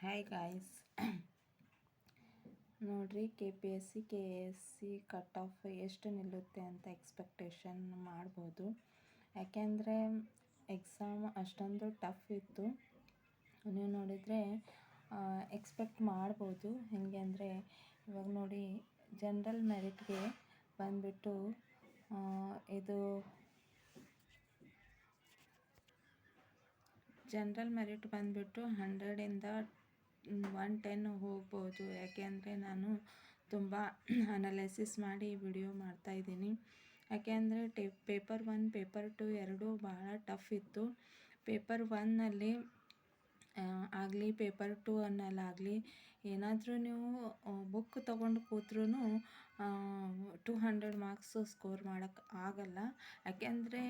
Hi guys. ನೋಡ್ರಿ, KPSC KSC cut off ಎಷ್ಟು ನಿಲ್ಲುತ್ತೆ ಅಂತ ಎಕ್ಸ್ಪೆಕ್ಟೇಷನ್ ಮಾಡ್ಬೋದು. ಯಾಕೆಂದರೆ ಎಕ್ಸಾಮ್ ಅಷ್ಟೊಂದು ಟಫ್ ಇತ್ತು. ನೀವು ನೋಡಿದರೆ ಎಕ್ಸ್ಪೆಕ್ಟ್ ಮಾಡ್ಬೋದು. ಹೇಗೆ ಅಂದರೆ ಇವಾಗ ನೋಡಿ, ಜನರಲ್ ಮೆರಿಟ್ಗೆ ಬಂದುಬಿಟ್ಟು ಇದು ಜನರಲ್ ಮೆರಿಟ್ ಬಂದುಬಿಟ್ಟು 100ಇಂದ 110 ಹೋಗ್ಬೋದು. ಯಾಕೆಂದರೆ ನಾನು ತುಂಬ ಅನಲೈಸಿಸ್ ಮಾಡಿ ವಿಡಿಯೋ ಮಾಡ್ತಾಯಿದ್ದೀನಿ. ಯಾಕೆಂದರೆ ಪೇಪರ್ 1 ಪೇಪರ್ 2 ಎರಡೂ ಭಾಳ ಟಫ್ ಇತ್ತು. ಪೇಪರ್ 1ನಲ್ಲಿ ಆಗಲಿ ಪೇಪರ್ 2ಅನ್ನಲ್ಲಾಗಲಿ ಏನಾದರೂ ನೀವು ಬುಕ್ ತೊಗೊಂಡು ಕೂತ್ರೂ 200 ಮಾರ್ಕ್ಸ್ ಸ್ಕೋರ್ ಮಾಡೋಕ್ಕೆ ಆಗಲ್ಲ. ಯಾಕೆಂದರೆ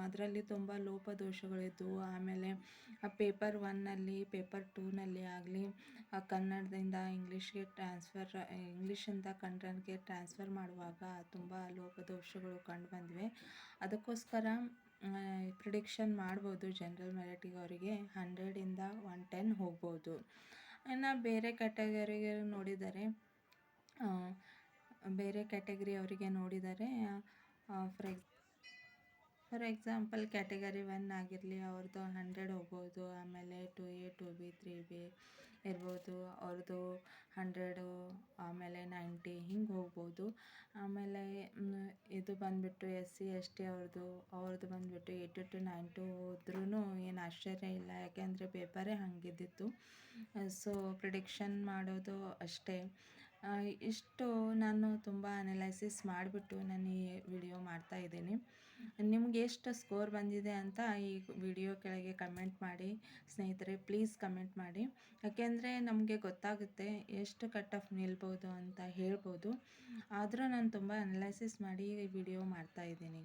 ಅದರಲ್ಲಿ ತುಂಬ ಲೋಪದೋಷಗಳಿದ್ದವು. ಆಮೇಲೆ ಪೇಪರ್ 1ನಲ್ಲಿ ಪೇಪರ್ 2ನಲ್ಲಿ ಆಗಲಿ ಕನ್ನಡದಿಂದ ಇಂಗ್ಲೀಷಿಂದ ಕನ್ನಡಕ್ಕೆ ಟ್ರಾನ್ಸ್ಫರ್ ಮಾಡುವಾಗ ತುಂಬ ಲೋಪದೋಷಗಳು ಕಂಡು ಬಂದಿವೆ. ಅದಕ್ಕೋಸ್ಕರ ಪ್ರಿಡಿಕ್ಷನ್ ಮಾಡ್ಬೋದು ಜನರಲ್ ಮೆರಿಟಿಗೆ ಅವರಿಗೆ 100ಇಂದ 110 ಹೋಗ್ಬೋದು. ಇನ್ನು ಬೇರೆ ಕ್ಯಾಟಗರಿಗೆ ನೋಡಿದರೆ ಫಾರ್ ಎಕ್ಸಾಂಪಲ್ ಕ್ಯಾಟಗರಿ 1 ಆಗಿರಲಿ, ಅವ್ರದ್ದು 100 ಹೋಗ್ಬೋದು. ಆಮೇಲೆ 2A 2B 3B ಇರ್ಬೋದು, ಅವ್ರದ್ದು 100, ಆಮೇಲೆ 90 ಹಿಂಗೆ ಹೋಗ್ಬೋದು. ಆಮೇಲೆ ಇದು ಬಂದುಬಿಟ್ಟು SC ST ಅವ್ರದ್ದು ಬಂದುಬಿಟ್ಟು 80 to 90 ಹೋದ್ರೂ ಏನು ಆಶ್ಚರ್ಯ ಇಲ್ಲ. ಯಾಕೆಂದರೆ ಪೇಪರೇ ಹಾಗಿದ್ದಿತ್ತು. ಸೊ ಪ್ರಿಡಿಕ್ಷನ್ ಮಾಡೋದು ಅಷ್ಟೇ. ಇಷ್ಟು ನಾನು ತುಂಬ ಅನಲೈಸಿಸ್ ಮಾಡಿಬಿಟ್ಟು ನಾನು ಈ ವಿಡಿಯೋ ಮಾಡ್ತಾಯಿದ್ದೀನಿ. ನಿಮ್ಗೆ ಎಷ್ಟು ಸ್ಕೋರ್ ಬಂದಿದೆ ಅಂತ ಈ ವಿಡಿಯೋ ಕೆಳಗೆ ಕಮೆಂಟ್ ಮಾಡಿ ಸ್ನೇಹಿತರೆ, ಪ್ಲೀಸ್ ಕಮೆಂಟ್ ಮಾಡಿ. ಯಾಕೆಂದರೆ ನಮಗೆ ಗೊತ್ತಾಗುತ್ತೆ ಎಷ್ಟು ಕಟ್ ಆಫ್ ನಿಲ್ಬೋದು ಅಂತ ಹೇಳ್ಬೋದು. ಆದರೂ ನಾನು ತುಂಬ ಅನಲೈಸಿಸ್ ಮಾಡಿ ಈ ವಿಡಿಯೋ ಮಾಡ್ತಾಯಿದ್ದೀನಿ.